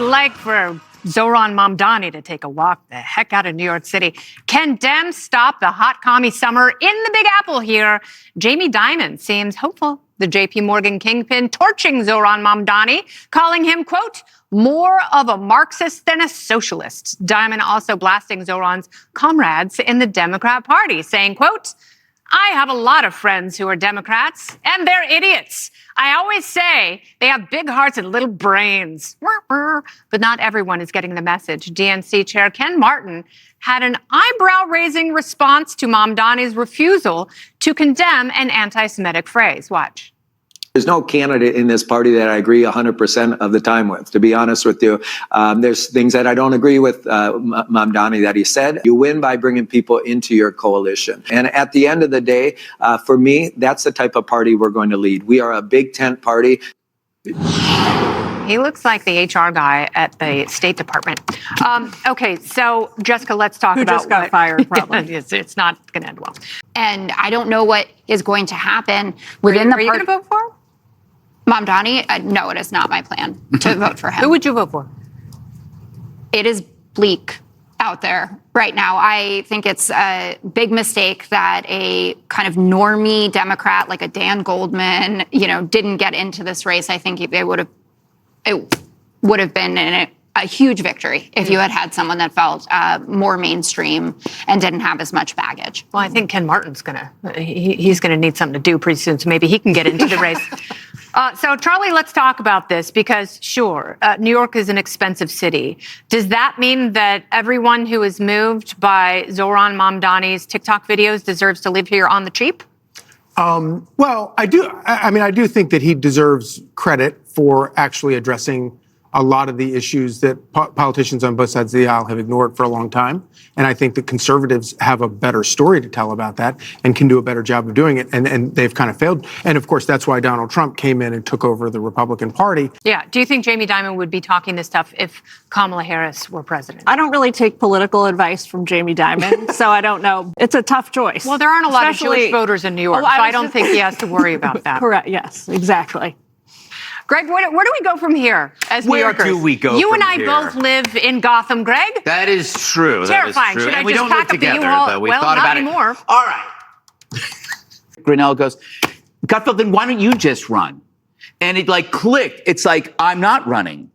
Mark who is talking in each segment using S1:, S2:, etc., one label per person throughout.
S1: like for Zohran Mamdani to take a walk the heck out of New York City? Can Dems stop the hot commie summer in the Big Apple here? Jamie Dimon seems hopeful. The J.P. Morgan kingpin torching Zohran Mamdani, calling him, quote, more of a Marxist than a socialist. Dimon also blasting Zohran's comrades in the Democrat Party, saying, quote, I have a lot of friends who are Democrats, and they're idiots. I always say they have big hearts and little brains. But not everyone is getting the message. DNC Chair Ken Martin had an eyebrow-raising response to Mamdani's refusal to condemn an anti-Semitic phrase. Watch.
S2: There's no candidate in this party that I agree 100% of the time with, to be honest with you. There's things that I don't agree with Mamdani that he said. You win by bringing people into your coalition. And at the end of the day, for me, that's the type of party we're going to lead. We are a big tent party.
S1: He looks like the HR guy at the State Department. Okay, so Jessica, let's talk about
S3: just got fired, probably.
S1: It's not going to end well.
S4: And I don't know what is going to happen within the party.
S1: Are you going to vote for him?
S4: Mamdani? No, it is not my plan to vote for him.
S1: Who would you vote for?
S4: It is bleak out there right now. I think it's a big mistake that a kind of normie Democrat like a Dan Goldman, didn't get into this race. I think it would have been a huge victory if you had someone that felt more mainstream and didn't have as much baggage.
S1: Well, I think Ken Martin's he's gonna need something to do pretty soon, so maybe he can get into the race. So, Charlie, let's talk about this because, sure, New York is an expensive city. Does that mean that everyone who is moved by Zohran Mamdani's TikTok videos deserves to live here on the cheap?
S3: Well, I do. I do think that he deserves credit for actually addressing a lot of the issues that politicians on both sides of the aisle have ignored for a long time. And I think that conservatives have a better story to tell about that and can do a better job of doing it. And they've kind of failed. And of course, that's why Donald Trump came in and took over the Republican Party.
S1: Yeah. Do you think Jamie Dimon would be talking this stuff if Kamala Harris were president?
S5: I don't really take political advice from Jamie Dimon, so I don't know. It's a tough choice.
S1: Well, there aren't a lot of Jewish voters in New York, so I don't think he has to worry about that.
S5: Correct. Yes, exactly.
S1: Greg, where do we go from here as New Yorkers?
S6: Where do we go
S1: You
S6: from
S1: and I
S6: here?
S1: both live in Gotham, Greg.
S6: That is true.
S1: Terrifying.
S6: That is true.
S1: Should I
S6: and we
S1: just
S6: don't
S1: pack
S6: live
S1: up the
S6: together,
S1: U-Haul?
S6: though. We
S1: Well,
S6: thought
S1: not
S6: about
S1: anymore.
S6: it. All right. Grinnell goes, Gutfeld, then why don't you just run? And it clicked. It's like, I'm not running.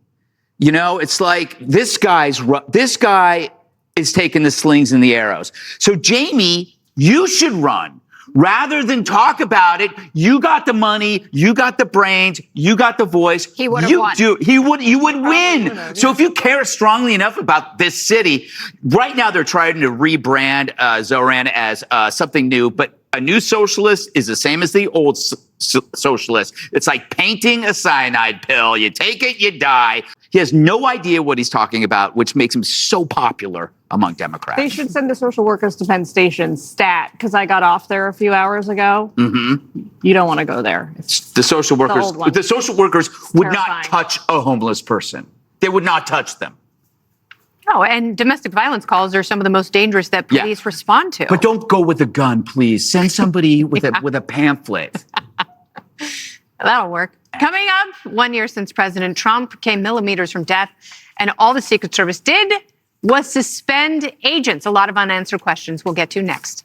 S6: It's like this guy is taking the slings and the arrows. So Jamie, you should run. Rather than talk about it, you got the money, you got the brains, you got the voice.
S4: He would have won.
S6: You would win. So if you care strongly enough about this city, right now they're trying to rebrand Zohran as something new, but a new socialist is the same as the old socialist. It's like painting a cyanide pill. You take it, you die. He has no idea what he's talking about, which makes him so popular among Democrats.
S5: They should send the social workers to Penn Station, stat, because I got off there a few hours ago. Mm-hmm. You don't want to go there.
S6: The social workers would
S5: terrifying.
S6: not touch a homeless person. They would not touch them.
S1: Oh, and domestic violence calls are some of the most dangerous that police respond to.
S6: But don't go with a gun, please. Send somebody with a pamphlet.
S1: That'll work. Coming up, 1 year since President Trump came millimeters from death, and all the Secret Service did was suspend agents. A lot of unanswered questions we'll get to next.